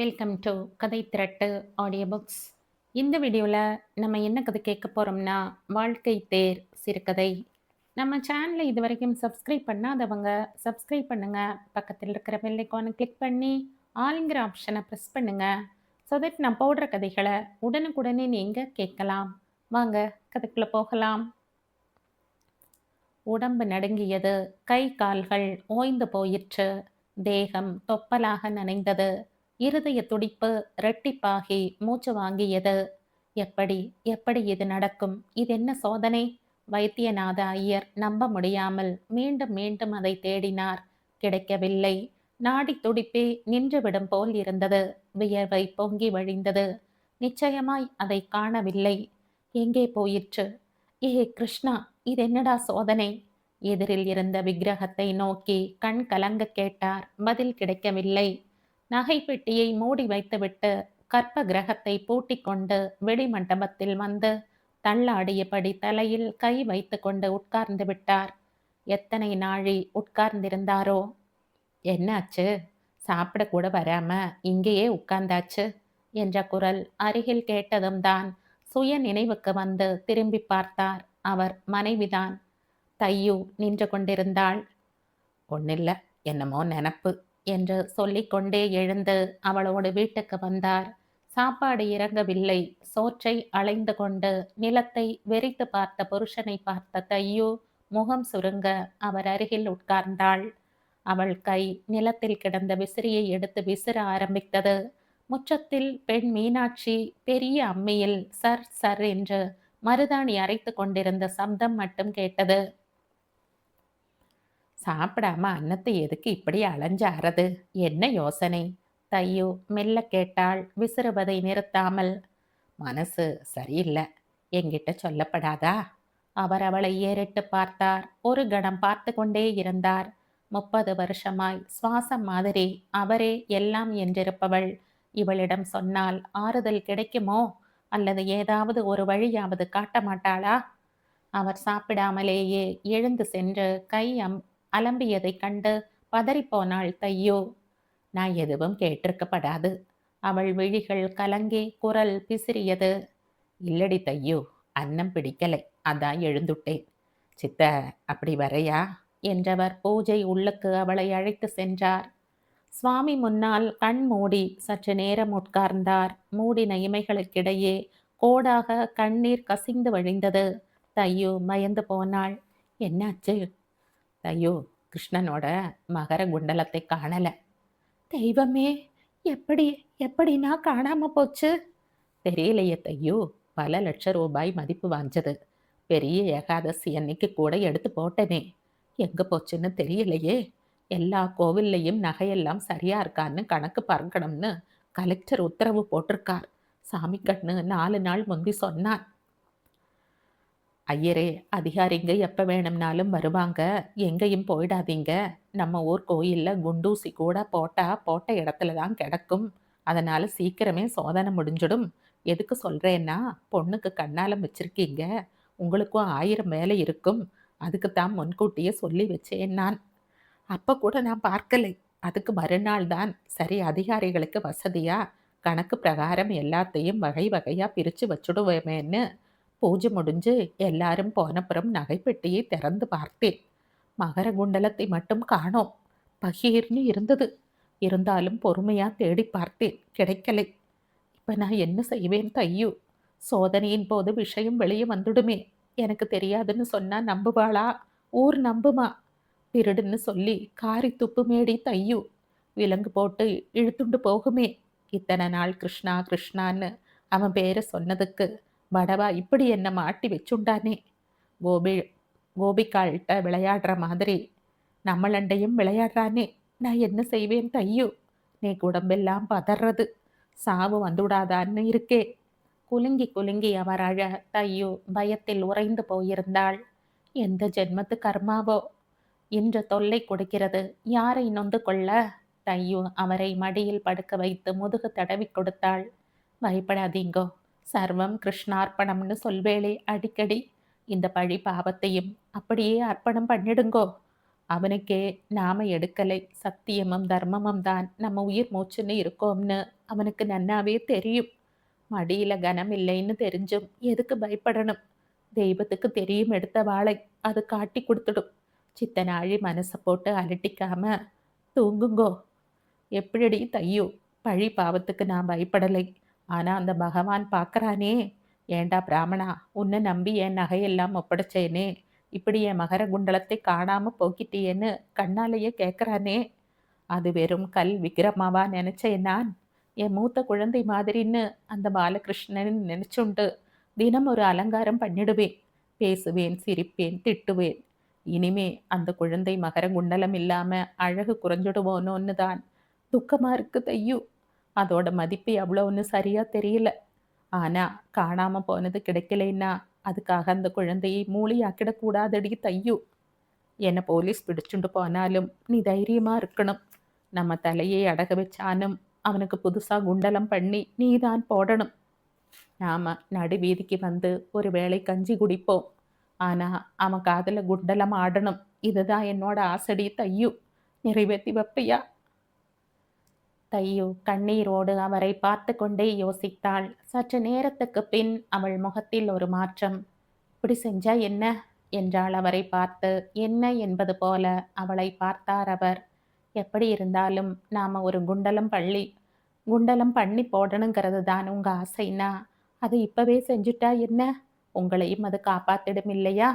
Welcome to கதை திரட்டு audio books. இந்த வீடியோவில் நம்ம என்ன கதை கேட்க போகிறோம்னா, வாழ்க்கை தேர் சிறுகதை. நம்ம சேனலை இது வரைக்கும் சப்ஸ்கிரைப் பண்ணாதவங்க சப்ஸ்கிரைப் பண்ணுங்க. பக்கத்தில் இருக்கிற பெல் ஐக்கானை கிளிக் பண்ணி ஆளுங்கிற ஆப்ஷனை ப்ரெஸ் பண்ணுங்க. ஸோ தட் நான் போடுற கதைகளை உடனுக்குடனே நீங்கள் கேட்கலாம். வாங்க கதைக்குள்ளே போகலாம். உடம்பு நடுங்கியது. கை கால்கள் ஓய்ந்து போயிற்று. தேகம் தொப்பலாக நனைந்தது. இருதய துடிப்பு இரட்டிப்பாகி மூச்சு வாங்கியது. எப்படி எப்படி இது நடக்கும்? இது என்ன சோதனை? வைத்தியநாத ஐயர் நம்ப முடியாமல் மீண்டும் மீண்டும் அதை தேடினார். கிடைக்கவில்லை. நாடி துடிப்பே நின்றுவிடும் போல் இருந்தது. வியர்வை பொங்கி வழிந்தது. நிச்சயமாய் அதை காணவில்லை. எங்கே போயிற்று? ஏ கிருஷ்ணா, இதென்னடா சோதனை? எதிரில் இருந்த விக்கிரகத்தை நோக்கி கண் கலங்க கேட்டார். பதில் கிடைக்கவில்லை. நகை பெட்டியை மூடி வைத்துவிட்டு கற்ப கிரகத்தை பூட்டிக் கொண்டு வெளிமண்டபத்தில் வந்து தள்ளாடியபடி தலையில் கை வைத்து கொண்டு உட்கார்ந்து விட்டார். எத்தனை நாழி உட்கார்ந்திருந்தாரோ? என்னாச்சு? சாப்பிட கூட வராம இங்கேயே உட்கார்ந்தாச்சு என்ற குரல் அருகில் கேட்டதும் தான் சுய நினைவுக்கு வந்து திரும்பி பார்த்தார். அவர் மனைவிதான். தையு நின்று கொண்டிருந்தாள். ஒன்னில்ல, என்னமோ நினப்பு என்று சொல்லிக்கொண்டே எழுந்து அவளோடு வீட்டுக்கு வந்தார். சாப்பாடு இறங்கவில்லை. சோற்றை அலைந்து கொண்டு நிலத்தை வெறித்து பார்த்த புருஷனை பார்த்த தையு முகம் சுருங்க அவர் அருகில் உட்கார்ந்தாள். அவள் கை நிலத்தில் கிடந்த விசிறியை எடுத்து விசிற ஆரம்பித்தது. முற்றத்தில் பெண் மீனாட்சி பெரிய அம்மியில் சர் சர் என்று மருதாணி அரைத்து கொண்டிருந்த சப்தம் மட்டும் கேட்டது. சாப்பிடாம அன்னத்தை எதுக்கு இப்படி அலைஞ்சாறது? என்ன யோசனை? தையு மெல்ல கேட்டாள், விசிறுவதை நிறுத்தாமல். மனசு சரியில்லை. என்கிட்ட சொல்லப்படாதா? அவர் அவளை ஏறிட்டு பார்த்தார். ஒரு கணம் பார்த்து கொண்டே இருந்தார். 30 வருஷமாய் சுவாசம் மாதிரி அவரே எல்லாம் என்றிருப்பவள் இவளிடம் சொன்னால் ஆறுதல் கிடைக்குமோ? அல்லது ஏதாவது ஒரு வழியாவது காட்ட மாட்டாளா? அவர் சாப்பிடாமலேயே எழுந்து சென்று கை அலம்பியதைக் கண்டு பதறிப்போனாள் தையோ. நான் எதுவும் கேட்டிருக்கப்படாது. அவள் விழிகள் கலங்கி குரல் பிசிறியது. இல்லடி தையோ, அன்னம் பிடிக்கலை, அதான் எழுந்துட்டேன். சித்த, அப்படி வரையா என்றவர் பூஜை உள்ளுக்கு அவளை அழைத்து சென்றார். சுவாமி முன்னால் கண் மூடி சற்று நேரம் உட்கார்ந்தார். மூடின இமைகளுக்கிடையே கோடாக கண்ணீர் கசிந்து வழிந்தது. தையோ பயந்து போனாள். என்னாச்சு? தையோ, கிருஷ்ணனோட மகர குண்டலத்தை காணல. தெய்வமே, எப்படி எப்படின்னா காணாம போச்சு? தெரியலையே தையோ, பல லட்ச ரூபாய் மதிப்பு வாஞ்சது. பெரிய ஏகாதசி அன்னைக்கு கூட எடுத்து போட்டனே, எங்க போச்சுன்னு தெரியலையே. எல்லா கோவில்லையும் நகையெல்லாம் சரியா இருக்கான்னு கணக்கு பார்க்கணும்னு கலெக்டர் உத்தரவு போட்டிருக்கார். சாமி கண்ணு 4 நாள் முந்தி சொன்னான். ஐயரே, அதிகாரிங்க எப்போ வேணும்னாலும் வருவாங்க, எங்கேயும் போயிடாதீங்க. நம்ம ஊர் கோயிலில் குண்டூசி கூட போட்ட இடத்துல தான் கிடக்கும். அதனால் சீக்கிரமே சோதனை முடிஞ்சிடும். எதுக்கு சொல்கிறேன்னா, பொண்ணுக்கு கண்ணாலம் வச்சுருக்கீங்க, உங்களுக்கும் 1000 வேலை இருக்கும். அதுக்கு தான் முன்கூட்டியே சொல்லி வச்சேன் நான். அப்போ கூட நான் பார்க்கலை. அதுக்கு மறுநாள் தான் சரி, அதிகாரிகளுக்கு வசதியாக கணக்கு பிரகாரம் எல்லாத்தையும் வகை வகையாக பிரித்து வச்சுடுவேமேன்னு பூஜை முடிஞ்சு எல்லாரும் போனப்புறம் நகைப்பெட்டியை திறந்து பார்த்தேன். மகர குண்டலத்தை மட்டும் காணோம். பகீர்னு இருந்தது. இருந்தாலும் பொறுமையா தேடி பார்த்தேன், கிடைக்கலை. இப்ப நான் என்ன செய்வேன் தையு? சோதனையின் போது விஷயம் வெளியே வந்துடுமே. எனக்கு தெரியாதுன்னு சொன்னா நம்புவாளா? ஊர் நம்புமா? திருடுன்னு சொல்லி காரி துப்புமேடி தையு. விலங்கு போட்டு இழுத்துண்டு போகுமே. இத்தனை நாள் கிருஷ்ணா கிருஷ்ணான்னு அவன் பேரை சொன்னதுக்கு வடவா இப்படி என்ன மாட்டி வச்சுண்டானே. கோபிகால்கிட்ட விளையாடுற மாதிரி நம்மளண்டையும் விளையாடுறானே. நான் என்ன செய்வேன் தையு? நீ உடம்பெல்லாம் பதறது. சாவு வந்துவிடாதான்னு இருக்கே. குலுங்கி குலுங்கி அவர் அழ தையு பயத்தில் உறைந்து போயிருந்தாள். எந்த ஜென்மத்து கர்மாவோ இன்று தொல்லை கொடுக்கிறது. யாரை நொந்து கொள்ள? தையு அவரை மடியில் படுக்க வைத்து முதுகு தடவி கொடுத்தாள். பயப்படாதீங்கோ, சர்வம் கிருஷ்ணார்ப்பணம்னு சொல்வேளே அடிக்கடி. இந்த பழி பாவத்தையும் அப்படியே அர்ப்பணம் பண்ணிடுங்கோ. அவனுக்கே நாம எடுக்கலை, சத்தியமும் தர்மமும் தான் நம்ம உயிர் மூச்சுன்னு இருக்கோம்னு அவனுக்கு நன்னாவே தெரியும். மடியில கனம் இல்லைன்னு தெரிஞ்சும் எதுக்கு பயப்படணும்? தெய்வத்துக்கு தெரியும் எடுத்த வாளை, அது காட்டி குடுத்துடும். சித்தனாழி மனச போட்டு அலட்டிக்காம தூங்குங்கோ. எப்படிடி தையு? பழி பாவத்துக்கு நான் பயப்படலை. ஆனா அந்த பகவான் பார்க்கறானே. ஏண்டா பிராமணா, உன்னை நம்பி என் நகையெல்லாம் ஒப்படைச்சேனே, இப்படி என் மகர குண்டலத்தை காணாம போக்கிட்டியேன்னு கண்ணாலேயே கேட்கறானே. அது வெறும் கல் விக்கிரமாவா நினைச்சேன் நான். என் மூத்த குழந்தை மாதிரின்னு அந்த பாலகிருஷ்ணன் நினைச்சுண்டு தினம் ஒரு அலங்காரம் பண்ணிடுவேன். பேசுவேன், சிரிப்பேன், திட்டுவேன். இனிமே அந்த குழந்தை மகர குண்டலம் இல்லாம அழகு குறைஞ்சிடுவோனோன்னு தான் துக்கமா இருக்கு தையு. அதோட மதிப்பு எவ்வளோன்னு சரியா தெரியல. ஆனா காணாம போனது கிடைக்கலைன்னா அதுக்காக அந்த குழந்தையை மூளையாக்கிடக்கூடாதடி தையு. என்ன போலீஸ் பிடிச்சுண்டு போனாலும் நீ தைரியமா இருக்கணும். நம்ம தலையை அடக வச்சானும் அவனுக்கு புதுசா குண்டலம் பண்ணி நீதான் போடணும். நாம நடு வீதிக்கு வந்து ஒரு வேளை கஞ்சி குடிப்போம். ஆனா அவன் காதுல குண்டலம் ஆடணும். இதுதான் என்னோட ஆசடி தையு. நிறைவேத்தி வைப்பியா? தையு கண்ணீரோடு அவரை பார்த்து கொண்டே யோசித்தாள். சற்று நேரத்துக்கு பின் அவள் முகத்தில் ஒரு மாற்றம். இப்படி செஞ்சா என்ன என்றாள் அவரை பார்த்து. என்ன என்பது போல அவளை பார்த்தார் அவர். எப்படி இருந்தாலும் நாம ஒரு குண்டலம் பண்ணி போடணுங்கிறது தான் உங்க ஆசைன்னா அது இப்பவே செஞ்சுட்டா என்ன? உங்களையும் அது காப்பாத்திடும் இல்லையா?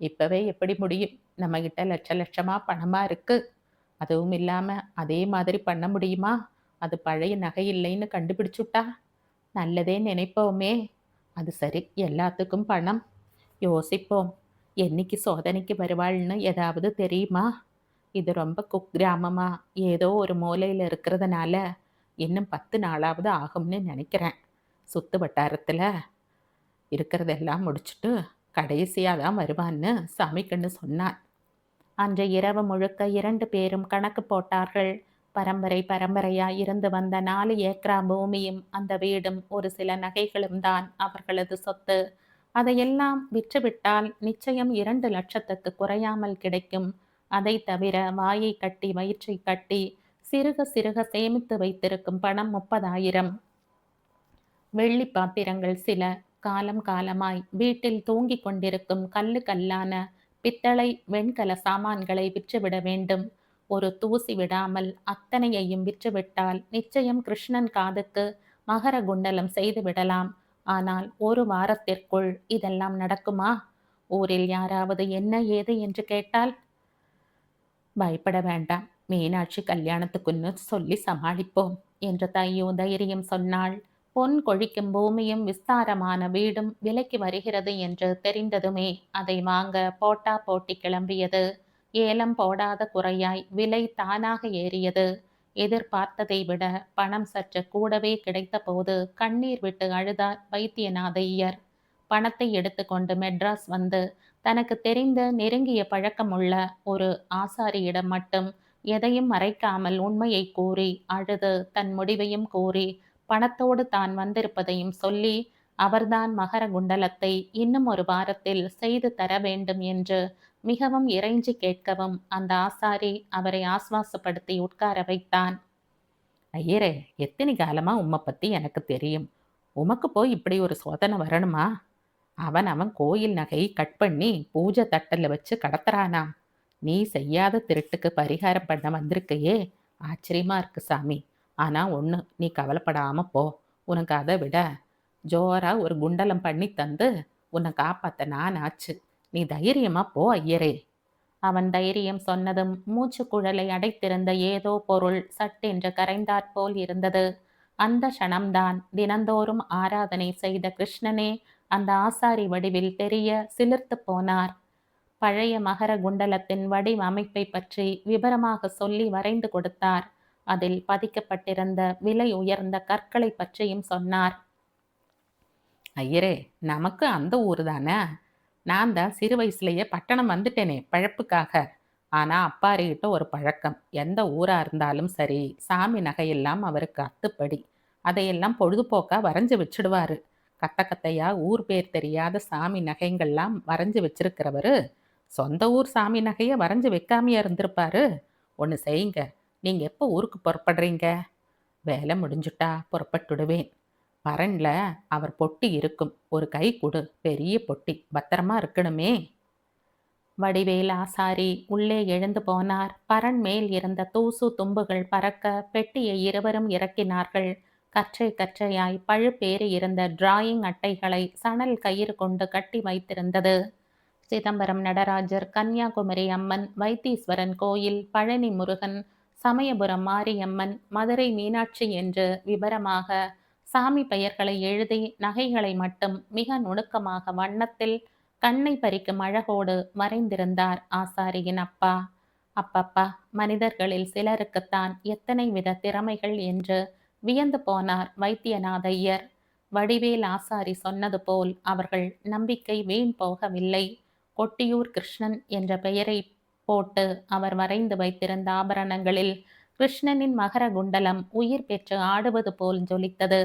இப்பவே எப்படி முடியும்? நம்ம கிட்ட லட்ச லட்சமா பணமா இருக்கு. அதுவும் இல்லாம அதே மாதிரி பண்ண முடியுமா? அது பழைய நகை இல்லைன்னு கண்டுபிடிச்சுட்டா? நல்லதே நினைப்போமே. அது சரி, எல்லாத்துக்கும் பணம். யோசிப்போம். என்னைக்கு சோதனைக்கு வருவாள்னு ஏதாவது தெரியுமா? இது ரொம்ப குக்கிராமமா ஏதோ ஒரு மூலையில இருக்கிறதுனால இன்னும் 10 நாளாவது ஆகும்னு நினைக்கிறேன். சுத்து வட்டாரத்துல இருக்கிறதெல்லாம் முடிச்சுட்டு கடைசியா தான் வருவான்னு சாமிக்கண்ணு சொன்னான். அன்று இரவு முழுக்க 2 பேரும் கணக்கு போட்டார்கள். பரம்பரை பரம்பரையாய் இருந்து வந்த 4 ஏக்கரா பூமியும் அந்த வீடும் ஒரு சில நகைகளும் தான் அவர்களது சொத்து. அதையெல்லாம் விற்றுவிட்டால் நிச்சயம் 2 லட்சத்துக்கு குறையாமல் கிடைக்கும். அதை தவிர வாயை கட்டி வயிற்றை கட்டி சிறுக சிறுக சேமித்து வைத்திருக்கும் பணம் 30,000. வெள்ளி பாத்திரங்கள் சில. காலம் காலமாய் வீட்டில் தூங்கிக் கொண்டிருக்கும் கல்லு கல்லான பித்தளை வெண்கல சாமான்களை விற்றுவிட வேண்டும். ஒரு தூசி விடாமல் அத்தனையையும் விற்றுவிட்டால் நிச்சயம் கிருஷ்ணன் காதுக்கு மகர குண்டலம் செய்து விடலாம். ஆனால் ஒரு வாரத்திற்குள் இதெல்லாம் நடக்குமா? ஊரில் யாராவது என்ன ஏது என்று கேட்டால், பயப்பட வேண்டாம், மீனாட்சி கல்யாணத்துக்குன்னு சொல்லி சமாளிப்போம் என்று தையோ தைரியம் சொன்னாள். பொன் கொழிக்கும் பூமியும் விஸ்தாரமான வீடும் விலைக்கு வருகிறது என்று தெரிந்ததுமே அதை வாங்க போட்டா போட்டி கிளம்பியது. ஏலம் போடாத குறையாய் விலை தானாக ஏறியது. எதிர்பார்த்ததை விட பணம் சற்று கூடவே கிடைத்த போது கண்ணீர் விட்டு அழுதார் வைத்தியநாத ஐயர். பணத்தை எடுத்துக்கொண்டு மெட்ராஸ் வந்து தனக்கு தெரிந்த நெருங்கிய பழக்கமுள்ள ஒரு ஆசாரியிடம் மட்டும் எதையும் மறைக்காமல் உண்மையை கூறி அழுது தன் முடிவையும் கூறி பணத்தோடு தான் வந்திருப்பதையும் சொல்லி அவர்தான் மகர குண்டலத்தை இன்னும் ஒரு வாரத்தில் செய்து தர வேண்டும் என்று மிகவும் இறைஞ்சி கேட்கவும் அந்த ஆசாரி அவரை ஆஸ்வாசப்படுத்தி உட்கார வைத்தான். ஐயரே, எத்தனை காலமா உம்மை பத்தி எனக்கு தெரியும். உமக்கு போய் இப்படி ஒரு சோதனை வரணுமா? அவன் கோயில் நகையை கட் பண்ணி பூஜை தட்டல்ல வச்சு கடத்துறானாம். நீ செய்யாத திருட்டுக்கு பரிகாரம் பண்ண வந்திருக்கையே, ஆச்சரியமா இருக்கு சாமி. ஆனா ஒண்ணு, நீ கவலைப்படாம போ. உனக்கு அதை விட ஜோரா ஒரு குண்டலம் பண்ணி தந்து உன்னை காப்பாத்த நான் ஆச்சு. நீ தைரியமா போ ஐயரே. அவன் தைரியம் சொன்னதும் மூச்சு குழலை அடைத்திருந்த ஏதோ பொருள் சட்டென்று கரைந்தாற்போல் இருந்தது. அந்த க்ஷணம்தான் தினந்தோறும் ஆராதனை செய்த கிருஷ்ணனே அந்த ஆசாரி வடிவில் தெரிய சிலிர்த்து போனார். பழைய மகர குண்டலத்தின் வடிவமைப்பை பற்றி விபரமாக சொல்லி வரைந்து கொடுத்தார். அதில் பதிக்கப்பட்டிருந்த விலை உயர்ந்த கற்களை பற்றியும் சொன்னார். ஐயரே, நமக்கு அந்த ஊர் தானே. நான் தான் சிறு வயசுலயே பட்டணம் வந்துட்டேனே பழப்புக்காக. ஆனா அப்பாரிகிட்ட ஒரு பழக்கம், எந்த ஊரா இருந்தாலும் சரி சாமி நகையெல்லாம் அவருக்கு அத்துப்படி. அதையெல்லாம் பொழுதுபோக்கா வரைஞ்சு வச்சிடுவாரு. கத்த கத்தையா ஊர் பேர் தெரியாத சாமி நகைங்கள்லாம் வரைஞ்சு வச்சிருக்கிறவரு சொந்த ஊர் சாமி நகைய வரைஞ்சு வைக்காமையா இருந்திருப்பாரு. ஒண்ணு செய்யுங்க. நீங்க எப்போ ஊருக்கு புறப்படுறீங்க? வேலை முடிஞ்சுட்டா புறப்பட்டுடுவேன். பரன்ல அவர் பொட்டி இருக்கும். ஒரு கை குடு. பெரிய பொட்டி. பத்திரமா இருக்கணுமே. வடிவேல் ஆசாரி உள்ளே எழுந்து போனார். பரண் மேல் இருந்த தூசு தும்புகள் பறக்க பெட்டியை இருவரும் இறக்கினார்கள். கற்றை கற்றையாய் பழுப்பேறி இருந்த டிராயிங் அட்டைகளை சணல் கயிறு கொண்டு கட்டி வைத்திருந்தது. சிதம்பரம் நடராஜர், கன்னியாகுமரி அம்மன், வைத்தீஸ்வரன் கோயில், பழனி முருகன், சமயபுரம் மாரியம்மன், மதுரை மீனாட்சி என்று விபரமாக சாமி பெயர்களை எழுதி நகைகளை மட்டும் மிக நுணுக்கமாக வண்ணத்தில் கண்ணை பறிக்கும் அழகோடு வரைந்திருந்தார் ஆசாரியின் அப்பா. அப்பப்பா, மனிதர்களில் சிலருக்குத்தான் எத்தனை வித திறமைகள் என்று வியந்து போனார் வைத்தியநாத ஐயர். வடிவேல் ஆசாரி சொன்னது போல் அவர்கள் நம்பிக்கை வீண் போகவில்லை. கொட்டியூர் கிருஷ்ணன் என்ற பெயரை போட்டு அவர் வரைந்து வைத்திருந்த ஆபரணங்களில் கிருஷ்ணனின் மகர குண்டலம் உயிர் பெற்று ஆடுவது போல் ஜொலித்தது.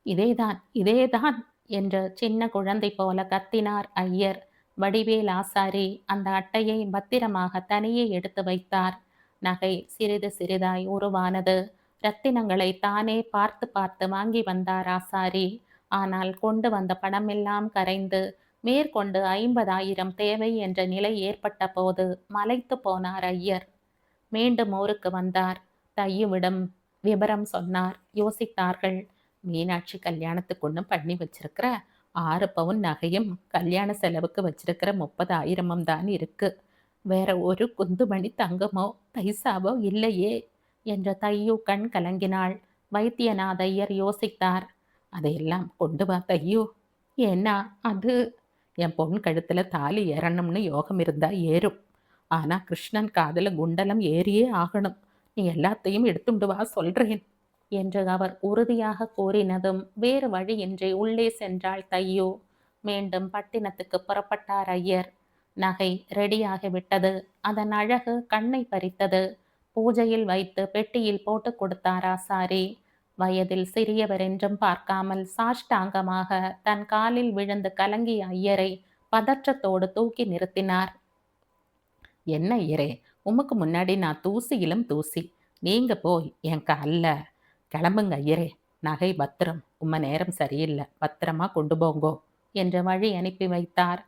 இதேதான், இதேதான் என்று சின்ன குழந்தை போல கத்தினார் ஐயர். வடிவேல் ஆசாரி அந்த அட்டையை பத்திரமாக தனியே எடுத்து வைத்தார். நகை சிறிது சிறிதாய் உருவானது. ரத்தினங்களை தானே பார்த்து பார்த்து வாங்கி வந்தார் ஆசாரி. ஆனால் கொண்டு வந்த பணமெல்லாம் கரைந்து மேற்கொண்டு 50,000 தேவை என்ற நிலை ஏற்பட்ட போது மலைத்து போனார் ஐயர். மீண்டும் ஊருக்கு வந்தார். தையுவிடம் விபரம் சொன்னார். யோசித்தார்கள். மீனாட்சி கல்யாணத்துக்கு ஒன்று பண்ணி வச்சிருக்கிற 6 பவுன் நகையும் கல்யாண செலவுக்கு வச்சிருக்கிற 30,000 தான் இருக்கு. வேற ஒரு குந்துமணி தங்கமோ பைசாவோ இல்லையே என்ற தையு கண் கலங்கினாள். வைத்தியநாத ஐயர் யோசித்தார். அதையெல்லாம் கொண்டு வா தையு. ஏன்னா அது என் பொன் கழுத்துல தாலி ஏறணும்னு யோகம் இருந்தா ஏறும். ஆனா கிருஷ்ணன் காதுல குண்டலம் ஏறியே ஆகணும். நீ எல்லாத்தையும் எடுத்துண்டு வா சொல்றேன் என்று அவர் உறுதியாக கூறினதும் வேறு வழியின்றி உள்ளே சென்றாள் தையு. மீண்டும் பட்டினத்துக்கு புறப்பட்டார் ஐயர். நகை ரெடியாகிவிட்டது. அதன் அழகு கண்ணை பறித்தது. பூஜையில் வைத்து பெட்டியில் போட்டு கொடுத்தார் ஆசாரி. வயதில் சிறியவர் என்றும் பார்க்காமல் சாஷ்டாங்கமாக தன் காலில் விழுந்து கலங்கிய ஐயரை பதற்றத்தோடு தூக்கி நிறுத்தினார். என்ன ஐயரே, உமக்கு முன்னாடி நான் தூசியிலும் தூசி. நீங்க போய் என் கால்ல கிளம்புங்க ஐயரே. நகை பத்திரம். உம்ம நேரம் சரியில்லை. பத்திரமா கொண்டு போங்கோ என்று வழி அனுப்பி வைத்தார்.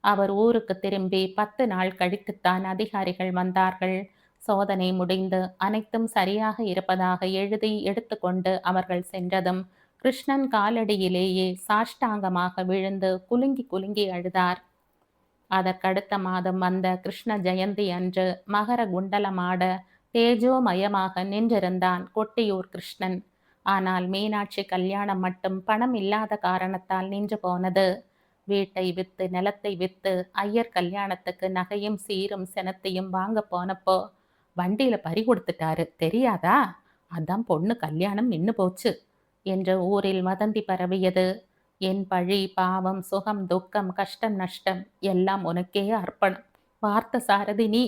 அவர் ஊருக்கு திரும்பி 10 நாள் கழித்துத்தான் அதிகாரிகள் வந்தார்கள். சோதனை முடிந்து அனைத்தும் சரியாக இருப்பதாக எழுதி எடுத்துக்கொண்டு அவர்கள் சென்றதும் கிருஷ்ணன் காலடியிலேயே சாஷ்டாங்கமாக விழுந்து குலுங்கி குலுங்கி அழுதார். அதற்கடுத்த மாதம் வந்த கிருஷ்ண ஜெயந்தி அன்று மகர குண்டலமாட தேஜோமயமாக நின்றிருந்தான் கொட்டியூர் கிருஷ்ணன். ஆனால் மீனாட்சி கல்யாணம் மட்டும் பணம் இல்லாத காரணத்தால் நின்று போனது. வீட்டை வித்து நிலத்தை வித்து ஐயர் கல்யாணத்துக்கு நகையும் சீரும் செனத்தையும் வாங்க போனப்போ வண்டியில பறி கொடுத்துட்டாரு தெரியாதா? அதான் பொண்ணு கல்யாணம் நின்னு போச்சு என்று ஊரில் வதந்தி பரவியது. என் பழி பாவம் சுகம் துக்கம் கஷ்டம் நஷ்டம் எல்லாம் உனக்கே அர்ப்பணம். பார்த்த சாரதி நீ.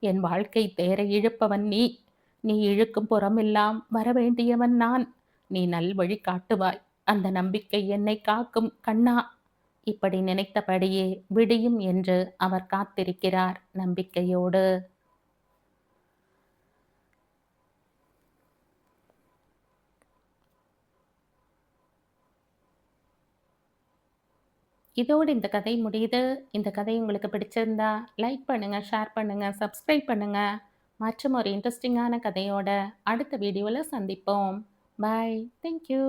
என் வாழ்க்கை தேரை இழுப்பவன் நீ. நீ இழுக்கும் புறமெல்லாம் வரவேண்டியவன் நான். நீ நல்வழி காட்டுவாய். அந்த நம்பிக்கை என்னை காக்கும் கண்ணா. இப்படி நினைத்தபடியே விடியும் என்று அவர் காத்திருக்கிறார் நம்பிக்கையோடு. இதோடு இந்த கதை முடியுது. இந்த கதை உங்களுக்கு பிடிச்சிருந்தா லைக் பண்ணுங்க, ஷேர் பண்ணுங்க, சப்ஸ்கிரைப் பண்ணுங்க. மற்றும் ஒரு இன்ட்ரெஸ்டிங்கான கதையோட அடுத்த வீடியோவில் சந்திப்போம். பாய். தேங்க்யூ.